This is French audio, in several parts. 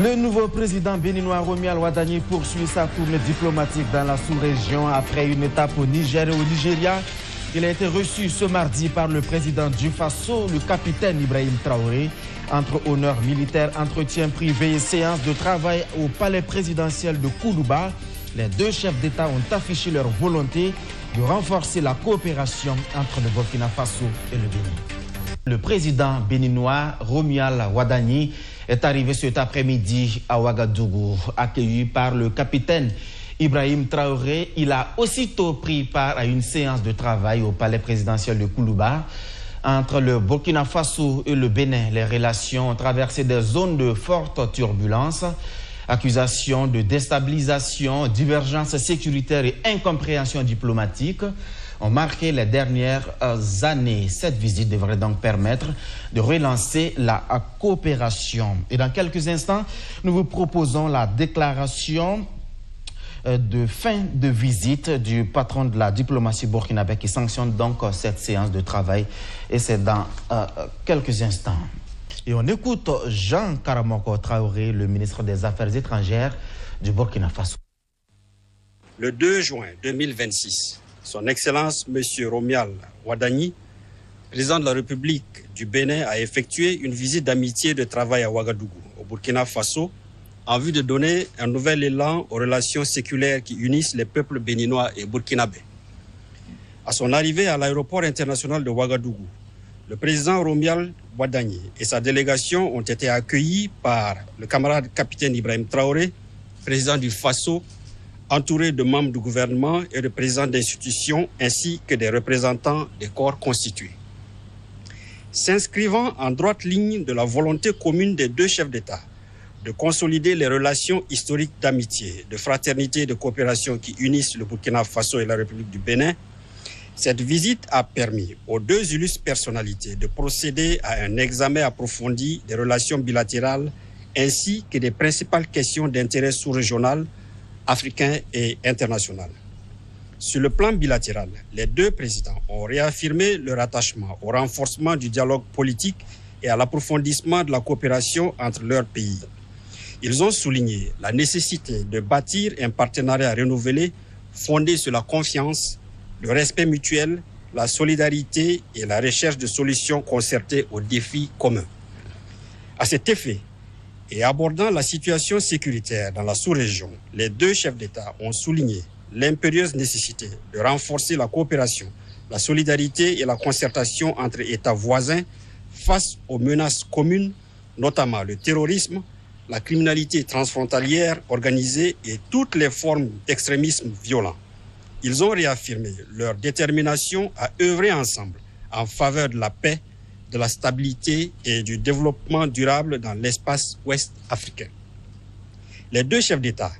Le nouveau président béninois Romuald Wadani poursuit sa tournée diplomatique dans la sous-région après une étape au Niger et au Nigeria. Il a été reçu ce mardi par le président du Faso, le capitaine Ibrahim Traoré. Entre honneurs militaires, entretiens privés et séances de travail au palais présidentiel de Koulouba, les deux chefs d'État ont affiché leur volonté de renforcer la coopération entre le Burkina Faso et le Bénin. Le président béninois Romuald Wadani est arrivé cet après-midi à Ouagadougou, accueilli par le capitaine Ibrahim Traoré. Il a aussitôt pris part à une séance de travail au palais présidentiel de Koulouba. Entre le Burkina Faso et le Bénin, les relations ont traversé des zones de forte turbulence. Accusations de déstabilisation, divergences sécuritaires et incompréhension diplomatique ont marqué les dernières années. Cette visite devrait donc permettre de relancer la coopération. Et dans quelques instants, nous vous proposons la déclaration de fin de visite du patron de la diplomatie burkinabé qui sanctionne donc cette séance de travail. Et c'est dans quelques instants. Et on écoute Jean Karamoko Traoré, le ministre des Affaires étrangères du Burkina Faso. Le 2 juin 2026, Son Excellence M. Romuald Wadani, président de la République du Bénin, a effectué une visite d'amitié et de travail à Ouagadougou, au Burkina Faso, en vue de donner un nouvel élan aux relations séculaires qui unissent les peuples béninois et burkinabés. À son arrivée à l'aéroport international de Ouagadougou, le président Romuald Wadani et sa délégation ont été accueillis par le camarade capitaine Ibrahim Traoré, président du Faso, entouré de membres du gouvernement et de présidents d'institutions ainsi que des représentants des corps constitués. S'inscrivant en droite ligne de la volonté commune des deux chefs d'État de consolider les relations historiques d'amitié, de fraternité et de coopération qui unissent le Burkina Faso et la République du Bénin, cette visite a permis aux deux illustres personnalités de procéder à un examen approfondi des relations bilatérales ainsi que des principales questions d'intérêt sous-régional, africain et international. Sur le plan bilatéral, les deux présidents ont réaffirmé leur attachement au renforcement du dialogue politique et à l'approfondissement de la coopération entre leurs pays. Ils ont souligné la nécessité de bâtir un partenariat renouvelé fondé sur la confiance, le respect mutuel, la solidarité et la recherche de solutions concertées aux défis communs. À cet effet, et abordant la situation sécuritaire dans la sous-région, les deux chefs d'État ont souligné l'impérieuse nécessité de renforcer la coopération, la solidarité et la concertation entre États voisins face aux menaces communes, notamment le terrorisme, la criminalité transfrontalière organisée et toutes les formes d'extrémisme violent. Ils ont réaffirmé leur détermination à œuvrer ensemble en faveur de la paix, de la stabilité et du développement durable dans l'espace ouest africain. Les deux chefs d'État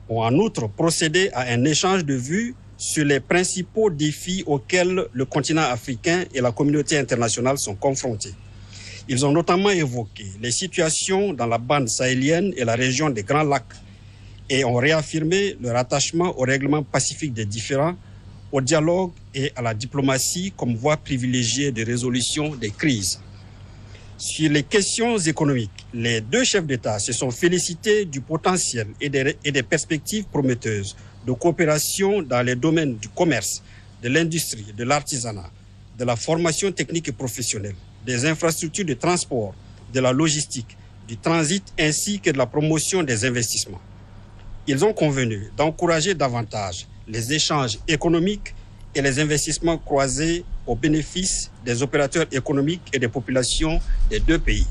ont en outre procédé à un échange de vues sur les principaux défis auxquels le continent africain et la communauté internationale sont confrontés. Ils ont notamment évoqué les situations dans la bande sahélienne et la région des Grands Lacs et ont réaffirmé leur attachement au règlement pacifique des différends, au dialogue et à la diplomatie comme voie privilégiée de résolution des crises. Sur les questions économiques, les deux chefs d'État se sont félicités du potentiel et des perspectives prometteuses de coopération dans les domaines du commerce, de l'industrie, de l'artisanat, de la formation technique et professionnelle, des infrastructures de transport, de la logistique, du transit ainsi que de la promotion des investissements. Ils ont convenu d'encourager davantage les échanges économiques et les investissements croisés au bénéfice des opérateurs économiques et des populations des deux pays.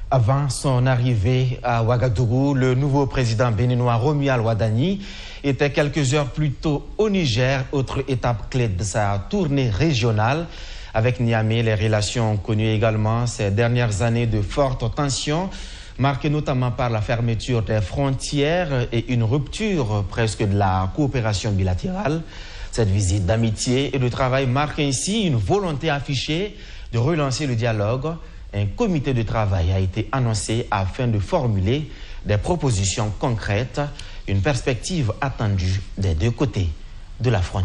Avant son arrivée à Ouagadougou, le nouveau président béninois Romuald Wadani était quelques heures plus tôt au Niger, autre étape clé de sa tournée régionale. Avec Niamey, les relations ont connu également ces dernières années de fortes tensions, marquées notamment par la fermeture des frontières et une rupture presque de la coopération bilatérale. Cette visite d'amitié et de travail marque ainsi une volonté affichée de relancer le dialogue. Un comité de travail a été annoncé afin de formuler des propositions concrètes, une perspective attendue des deux côtés de la frontière.